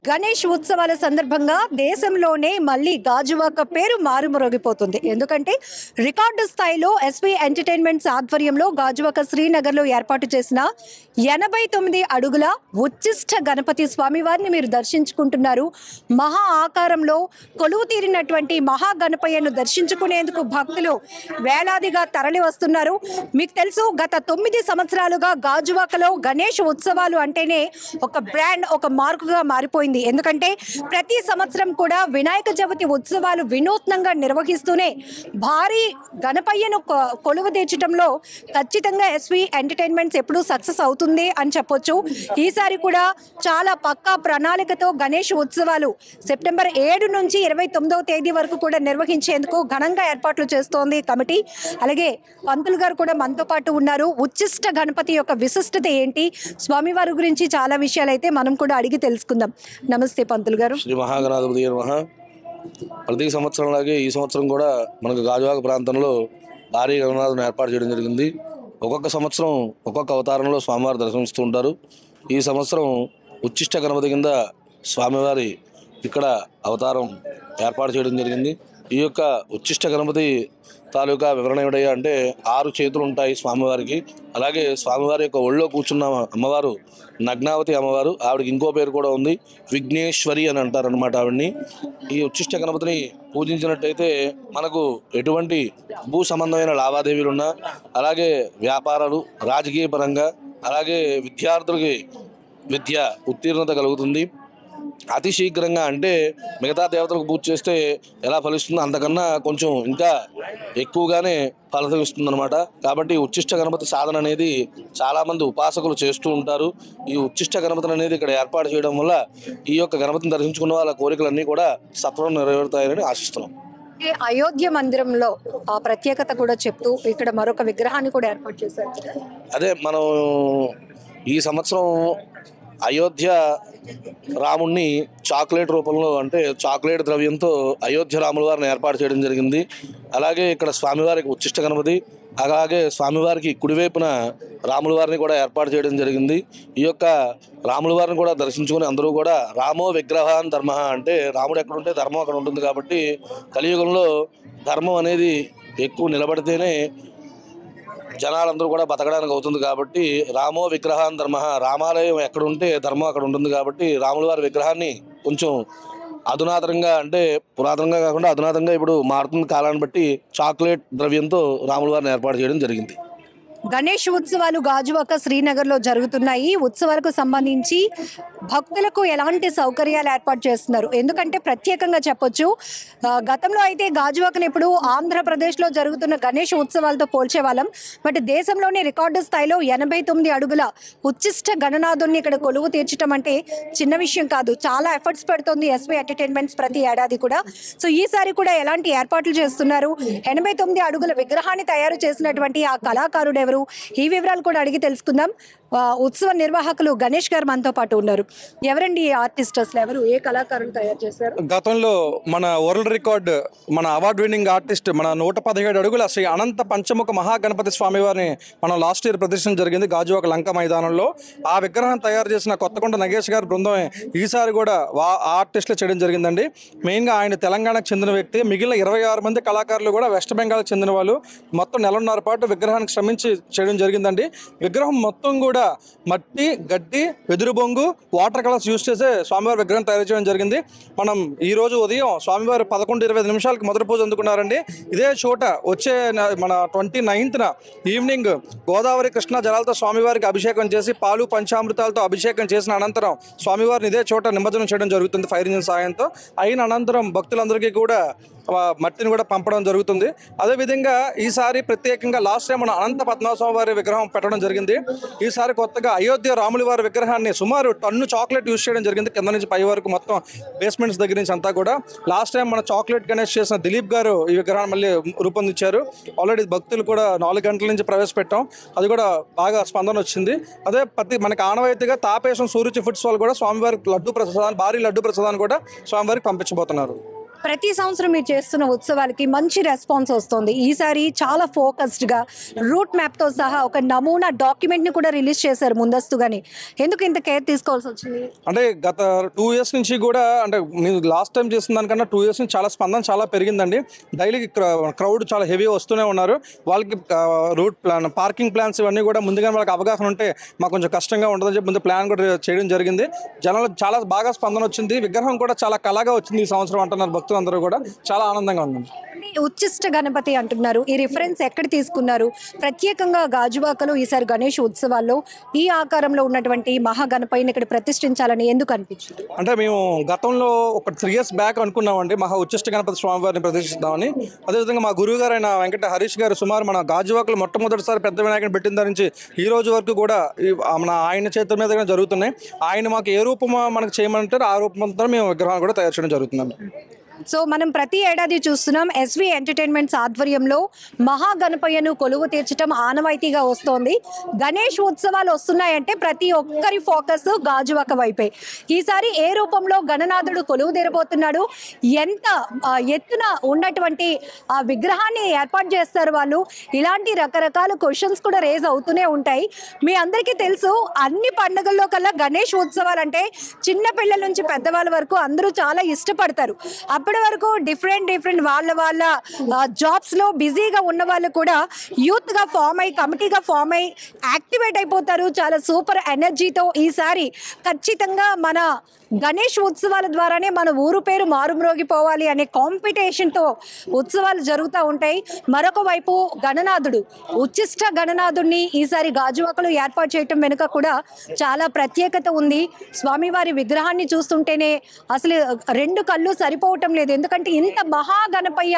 గణేష్ ఉత్సవాల సందర్భంగా దేశంలోనే మళ్ళీ గాజువాక పేరు మారుమోగిపోతుంది. ఎందుకంటే రికార్డు స్థాయిలో ఎస్పీ ఎంటర్టైన్మెంట్స్ ఆధ్వర్యంలో గాజువాక శ్రీనగర్లో ఏర్పాటు చేసిన 89 అడుగుల ఉచ్చిష్ట గణపతి స్వామివారిని మీరు దర్శించుకుంటున్నారు. మహా ఆకారంలో కొలువు తీరినటువంటి మహా గణపయ్యను దర్శించుకునేందుకు భక్తులు వేలాదిగా తరలి వస్తున్నారు. మీకు తెలుసు, గత 9 సంవత్సరాలుగా గాజువాకలో గణేష్ ఉత్సవాలు అంటేనే ఒక బ్రాండ్, ఒక మార్కుగా మారిపోయింది. ఎందుకంటే ప్రతి సంవత్సరం కూడా వినాయక చవితి ఉత్సవాలు వినూత్నంగా నిర్వహిస్తూనే భారీ గణపయ్యను కొలువు తీర్చడంలో ఖచ్చితంగా ఎస్వి ఎంటర్టైన్మెంట్స్ ఎప్పుడూ సక్సెస్ అవుతుంది అని చెప్పొచ్చు. ఈసారి కూడా చాలా పక్కా ప్రణాళికతో గణేష్ ఉత్సవాలు సెప్టెంబర్ 7 నుంచి 29వ తేదీ వరకు కూడా నిర్వహించేందుకు ఘనంగా ఏర్పాట్లు చేస్తోంది కమిటీ. అలాగే పంతులు గారు కూడా మనతో పాటు ఉన్నారు. ఉచ్చిష్ట గణపతి యొక్క విశిష్టత ఏంటి, స్వామివారి గురించి చాలా విషయాలు అయితే మనం కూడా అడిగి తెలుసుకుందాం. నమస్తే పంతులు గారు. శ్రీ మహాగణాధిపతి నమః. ప్రతి సంవత్సరంలాగే ఈ సంవత్సరం కూడా మనకు గాజువాక ప్రాంతంలో భారీ గణనాథుని ఏర్పాటు చేయడం జరిగింది. ఒక్కొక్క సంవత్సరం ఒక్కొక్క అవతారంలో స్వామివారు దర్శనమిస్తూ ఉంటారు. ఈ సంవత్సరం ఉచ్చిష్ట గణపతి కింద స్వామివారి ఇక్కడ అవతారం ఏర్పాటు చేయడం జరిగింది. ఈ యొక్క ఉచ్చిష్ట గణపతి తాలూకా వివరణ ఏమిటయ్యా అంటే 6 చేతులు ఉంటాయి స్వామివారికి. అలాగే స్వామివారి యొక్క ఒళ్ళో కూర్చున్న అమ్మవారు నగ్నావతి అమ్మవారు. ఆవిడకి ఇంకో పేరు కూడా ఉంది, విఘ్నేశ్వరి అని అంటారనమాట ఆవిడ్ని. ఈ ఉచ్చిష్ట గణపతిని పూజించినట్టయితే మనకు ఎటువంటి భూ సంబంధమైన లావాదేవీలున్నా, అలాగే వ్యాపారాలు, రాజకీయ పరంగా, అలాగే విద్యార్థులకి విద్య ఉత్తీర్ణత కలుగుతుంది. అతి శీఘ్రంగా, అంటే మిగతా దేవతలకు పూజ చేస్తే ఎలా ఫలిస్తుందో అంతకన్నా కొంచెం ఇంకా ఎక్కువగానే ఫలిస్తుంది అనమాట. కాబట్టి ఉచ్చిష్ట గణపతి సాధన అనేది చాలామంది ఉపాసకులు చేస్తూ ఉంటారు. ఈ ఉచ్చిష్ట గణపతిని అనేది ఇక్కడ ఏర్పాటు చేయడం వల్ల ఈ యొక్క గణపతిని దర్శించుకున్న వాళ్ళ కోరికలన్నీ కూడా సత్వరం నెరవేరుతాయని ఆశిస్తున్నాం. అయోధ్య మందిరంలో ఆ ప్రత్యేకత కూడా చెప్తూ ఇక్కడ మరొక విగ్రహాన్ని కూడా ఏర్పాటు చేశారు. అదే మనం ఈ సంవత్సరం అయోధ్య రాముణ్ణి చాక్లెట్ రూపంలో, అంటే చాక్లెట్ ద్రవ్యంతో అయోధ్య రాముల వారిని ఏర్పాటు చేయడం జరిగింది. అలాగే ఇక్కడ స్వామివారికి ఉచ్చిష్ట గణపతి, అలాగే స్వామివారికి కుడివైపున రాముల వారిని కూడా ఏర్పాటు చేయడం జరిగింది. ఈ యొక్క రాముల వారిని కూడా దర్శించుకొని అందరూ కూడా రామో విగ్రహాన్ ధర్మ, అంటే రాముడు ఎక్కడ ఉంటే ధర్మం అక్కడ ఉంటుంది. కాబట్టి కలియుగంలో ధర్మం అనేది ఎక్కువ నిలబడితేనే జనాలందరూ కూడా బతకడానికి అవుతుంది. కాబట్టి రామో విగ్రహాన్ ధర్మ, రామాలయం ఎక్కడ ఉంటే ధర్మం అక్కడ ఉంటుంది. కాబట్టి రాముల వారి విగ్రహాన్ని కొంచెం అధునాతనంగా, అంటే పురాతనంగా కాకుండా అధునాతంగా ఇప్పుడు మారుతున్న కాలాన్ని బట్టి చాక్లెట్ ద్రవ్యంతో రాముల వారిని ఏర్పాటు చేయడం జరిగింది. గణేష్ ఉత్సవాలు గాజువాక శ్రీనగర్లో జరుగుతున్నాయి. ఉత్సవాలకు సంబంధించి భక్తులకు ఎలాంటి సౌకర్యాలు ఏర్పాటు చేస్తున్నారు? ఎందుకంటే ప్రత్యేకంగా చెప్పొచ్చు, గతంలో అయితే గాజువాకను ఇప్పుడు ఆంధ్రప్రదేశ్లో జరుగుతున్న గణేష్ ఉత్సవాలతో పోల్చేవాళ్ళం. బట్ దేశంలోనే రికార్డు స్థాయిలో 89 అడుగుల ఉచ్చిష్ట గణనాథుని ఇక్కడ కొలువు తీర్చడం అంటే చిన్న విషయం కాదు. చాలా ఎఫర్ట్స్ పెడుతుంది ఎస్వి ఎంటర్టైన్మెంట్స్ ప్రతి ఏడాది కూడా. సో ఈసారి కూడా ఎలాంటి ఏర్పాట్లు చేస్తున్నారు? 89 అడుగుల విగ్రహాన్ని తయారు చేసినటువంటి ఆ కళాకారుడు ఎవరు? ఈ వివరాలు కూడా అడిగి తెలుసుకుందాం. ఉత్సవ నిర్వాహకులు గణేష్ గారు మనతో పాటు ఉన్నారు. ఎవరండి ఈ ఆర్టిస్ట్, అసలు ఎవరు, ఏ కళాకారులు తయారు చేశారు? గతంలో మన వరల్డ్ రికార్డ్, మన అవార్డు విన్నింగ్ ఆర్టిస్ట్, మన 117 అడుగుల శ్రీ అనంత పంచముఖ మహాగణపతి స్వామి వారిని మనం లాస్ట్ ఇయర్ ప్రదర్శన జరిగింది గాజువాక లంక మైదానంలో. ఆ విగ్రహం తయారు చేసిన కొత్తకొండ నగేష్ గారి బృందం ఈసారి కూడా ఆర్టిస్టులు చేయడం జరిగిందండి. మెయిన్గా ఆయన తెలంగాణకు చెందిన వ్యక్తి. మిగిలిన 26 మంది కళాకారులు కూడా వెస్ట్ బెంగాల్కి చెందిన వాళ్ళు. మొత్తం 1.5 పాటు విగ్రహానికి శ్రమించి చేయడం జరిగిందండి. విగ్రహం మొత్తం కూడా మట్టి, గడ్డి, వెదురు బొంగు, వాటర్ కలర్స్ యూజ్ చేసే స్వామివారి విగ్రహం తయారు చేయడం జరిగింది. మనం ఈ రోజు ఉదయం స్వామివారు 11:25 నిమిషాలకి మొదటి పూజ అందుకున్నారండి. ఇదే చోట వచ్చే మన 29న ఈవినింగ్ గోదావరి కృష్ణా జలాలతో స్వామివారికి అభిషేకం చేసి పాలు పంచామృతాలతో అభిషేకం చేసిన అనంతరం స్వామివారిని ఇదే చోట నిమజ్జనం చేయడం జరుగుతుంది ఫైర్ ఇంజిన్ సాయంతో. అయిన అనంతరం భక్తులందరికీ కూడా మట్టిని కూడా పంపడం జరుగుతుంది. అదేవిధంగా ఈసారి ప్రత్యేకంగా లాస్ట్ టైం మన అనంత పద్మనాభస్వామి వారి విగ్రహం పెట్టడం జరిగింది. ఈసారి కొత్తగా అయోధ్య రాముల వారి విగ్రహాన్ని సుమారు టన్ను చాక్లెట్ యూజ్ చేయడం జరిగింది, కింద నుంచి పై వరకు మొత్తం బేస్మెంట్స్ దగ్గర నుంచి అంతా కూడా. లాస్ట్ టైం మన చాక్లెట్ గణేష్ చేసిన దిలీప్ గారు ఈ విగ్రహాన్ని మళ్ళీ రూపొందించారు. ఆల్రెడీ భక్తులు కూడా 4 గంటల నుంచి ప్రవేశపెట్టాం, అది కూడా బాగా స్పందన వచ్చింది. అదే మనకి ఆనవాయితీగా తాపేశం సూరుచి ఫుడ్స్ వాళ్ళు కూడా స్వామివారికి లడ్డు ప్రసాదాన్ని, భారీ లడ్డు ప్రసాదాన్ని కూడా స్వామివారికి పంపించబోతున్నారు. ప్రతి సంవత్సరం మీరు చేస్తున్న ఉత్సవాలకి మంచి రెస్పాన్స్ వస్తుంది. ఈసారి చాలా ఫోకస్డ్గా రూట్ మ్యాప్తో సహా ఒక నమూనా డాక్యుమెంట్ని కూడా రిలీజ్ చేశారు ముందస్తుగానే. ఎందుకు ఇంత కేర్ తీసుకోవాల్సి వచ్చింది? అంటే గత 2 years నుంచి కూడా, అంటే మీరు లాస్ట్ టైం చేసిన దానికన్నా 2 years నుంచి చాలా స్పందన చాలా పెరిగిందండి. డైలీ క్రౌడ్ చాలా హెవీ వస్తూనే ఉన్నారు. వాళ్ళకి రూట్ ప్లాన్, పార్కింగ్ ప్లాన్స్ ఇవన్నీ కూడా ముందుగానే వాళ్ళకి అవగాహన ఉంటే మాకు కొంచెం కష్టంగా ఉంటుందని చెప్పి ముందు ప్లాన్ కూడా చేయడం జరిగింది. జనాలు చాలా బాగా స్పందన వచ్చింది. విగ్రహం కూడా చాలా కళగా వచ్చింది ఈ సంవత్సరం అంటున్నారు భక్తులు అందరూ కూడా. చాలా ఆనందంగా ఉంది. ఉచ్చిష్ట గణపతి అంటున్నారు, ఈ రిఫరెన్స్ ఎక్కడ తీసుకున్నారు? ప్రత్యేకంగా గాజువాకలో ఈసారి గణేష్ ఉత్సవాల్లో ఈ ఆకారంలో ఉన్నటువంటి మహాగణపతిని ఇక్కడ ప్రతిష్ఠించాలని ఎందుకు అనిపించింది? అంటే మేము గతంలో ఒక 3 years బ్యాక్ అనుకున్నామండి మహా ఉచ్చిష్ట గణపతి స్వామివారిని ప్రతిష్ఠిద్దామని. అదేవిధంగా మా గురువు గారు అయిన వెంకట హరీష్ గారు సుమారు మన గాజువాకలో మొట్టమొదటిసారి పెద్ద వినాయకుని పెట్టిన దాని నుంచి ఈ రోజు వరకు కూడా మన ఆయన చేతుల మీద జరుగుతున్నాయి. ఆయన మాకు ఏ రూపం మనకు చేయమంటారు ఆ రూపంతో మేము విగ్రహాలు కూడా తయారు చేయడం జరుగుతుందండి. సో మనం ప్రతి ఏడాది చూస్తున్నాం ఎస్వి ఎంటర్టైన్మెంట్స్ ఆధ్వర్యంలో మహాగణపయ్యను కొలువు తీర్చడం ఆనవాయితీగా వస్తోంది. గణేష్ ఉత్సవాలు వస్తున్నాయంటే ప్రతి ఒక్కరి ఫోకస్ గాజువాక వైపే. ఈసారి ఏ రూపంలో గణనాథుడు కొలువు తీరబోతున్నాడు, ఎంత ఎత్తున ఉన్నటువంటి ఆ విగ్రహాన్ని ఏర్పాటు చేస్తారు వాళ్ళు, ఇలాంటి రకరకాల క్వశ్చన్స్ కూడా రేజ్ అవుతూనే ఉంటాయి. మీ అందరికీ తెలుసు, అన్ని పండుగల్లో కల్లా గణేష్ ఉత్సవాలు అంటే చిన్న పిల్లల నుంచి పెద్దవాళ్ళ వరకు అందరూ చాలా ఇష్టపడతారు. అప్పటి వరకు డిఫరెంట్ వాళ్ళ జాబ్స్ లో బిజీగా ఉన్న వాళ్ళు కూడా యూత్ గా ఫామ్ అయ్యి, కమిటీగా ఫామ్ అయ్యి యాక్టివేట్ అయిపోతారు చాలా సూపర్ ఎనర్జీతో. ఈసారి ఖచ్చితంగా మన గణేష్ ఉత్సవాల ద్వారానే మన ఊరు పేరు మారుమ్రోగిపోవాలి అనే కాంపిటీషన్తో ఉత్సవాలు జరుగుతూ ఉంటాయి. మరొక వైపు గణనాథుడు, ఉచ్చిష్ట గణనాథుడిని ఈసారి గాజువాకలో ఏర్పాటు చేయటం వెనుక కూడా చాలా ప్రత్యేకత ఉంది. స్వామివారి విగ్రహాన్ని చూస్తుంటేనే అసలు 2 కళ్ళు సరిపోవటం లేదు. ఎందుకంటే ఇంత మహాగణపయ్య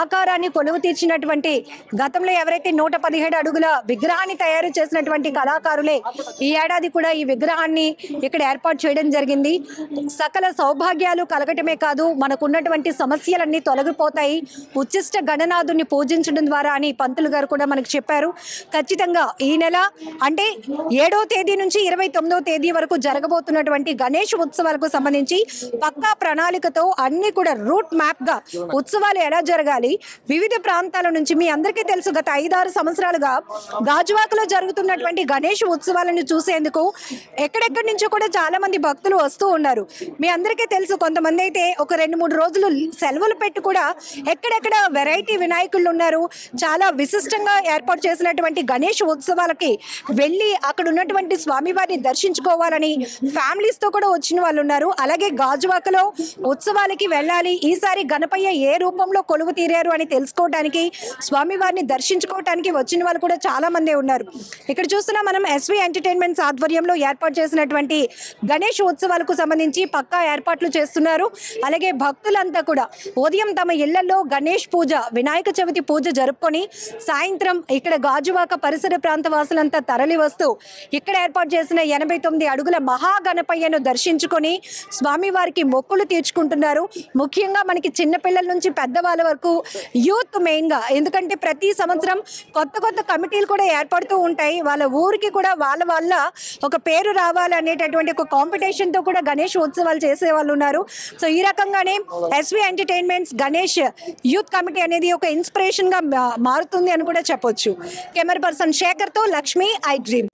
ఆకారాన్ని కొలువు తీర్చినటువంటి, గతంలో ఎవరైతే 117 అడుగుల విగ్రహాన్ని తయారు చేసినటువంటి కళాకారులే ఈ ఏడాది కూడా ఈ విగ్రహాన్ని ఇక్కడ ఏర్పాటు చేయడం జరిగింది. సకల సౌభాగ్యాలు కలగటమే కాదు, మనకున్నటువంటి సమస్యలన్నీ తొలగిపోతాయి ఉచ్చిష్ట గణనాథుని పూజించడం ద్వారా అని పంతులు గారు కూడా మనకు చెప్పారు. ఖచ్చితంగా ఈ నెల అంటే 7వ తేదీ నుంచి 29వ తేదీ వరకు జరగబోతున్నటువంటి గణేష్ ఉత్సవాలకు సంబంధించి పక్కా ప్రణాళికతో అన్ని కూడా రూట్ మ్యాప్ గా ఉత్సవాలు ఎలా జరగాలి, వివిధ ప్రాంతాల నుంచి మీ అందరికీ తెలుసు గత 5-6 సంవత్సరాలుగా గాజువాకలో జరుగుతున్నటువంటి గణేష్ ఉత్సవాలను చూసేందుకు ఎక్కడెక్కడి నుంచో కూడా చాలా మంది భక్తులు వస్తూ ఉన్నారు. మీ అందరికీ తెలుసు, కొంతమంది అయితే ఒక 2-3 రోజులు సెలవులు పెట్టి కూడా ఎక్కడెక్కడ వెరైటీ వినాయకులు ఉన్నారు. చాలా విశిష్టంగా ఏర్పాటు చేసినటువంటి గణేష్ ఉత్సవాలకి వెళ్ళి అక్కడ ఉన్నటువంటి స్వామివారిని దర్శించుకోవాలని ఫ్యామిలీస్ తో కూడా వచ్చిన వాళ్ళు ఉన్నారు. అలాగే గాజువాకలో ఉత్సవాలకి వెళ్ళాలి, ఈసారి గణపయ్య ఏ రూపంలో కొలువు తీరారు అని తెలుసుకోవడానికి, స్వామివారిని దర్శించుకోవడానికి వచ్చిన వాళ్ళు కూడా చాలా మంది ఉన్నారు. ఇక్కడ చూస్తున్నా మనం ఎస్వి ఎంటర్టైన్మెంట్స్ ఆధ్వర్యంలో ఏర్పాటు చేసినటువంటి గణేష్ ఉత్సవాలకు సంబంధించి పక్కా ఏర్పాట్లు చేస్తున్నారు. అలాగే భక్తులంతా కూడా ఉదయం తమ ఇళ్లలో గణేష్ పూజ, వినాయక చవితి పూజ జరుపుకొని సాయంత్రం ఇక్కడ గాజువాక పరిసర ప్రాంత వాసులంతా తరలి వస్తూ ఇక్కడ ఏర్పాటు చేసిన 89 అడుగుల మహాగణపయ్యను దర్శించుకొని స్వామివారికి మొక్కులు తీర్చుకుంటున్నారు. ముఖ్యంగా మనకి చిన్నపిల్లల నుంచి పెద్దవాళ్ళ వరకు యూత్ మెయిన్గా, ఎందుకంటే ప్రతి సంవత్సరం కొత్త కమిటీలు కూడా ఏర్పడుతూ ఉంటాయి. వాళ్ళ ఊరికి కూడా వాళ్ళ ఒక పేరు రావాలనేటటువంటి ఒక కాంపిటీషన్తో కూడా గణేష్ ఉత్సవాలు చేసే వాళ్ళు ఉన్నారు. సో ఈ రకంగానే SV entertainments Ganesh youth committee అనేది ఒక ఇన్స్పిరేషన్గా మారుతుంది అని కూడా చెప్పొచ్చు. కెమెరా పర్సన్ శేఖర్తో లక్ష్మి, ఐ డ్రీమ్.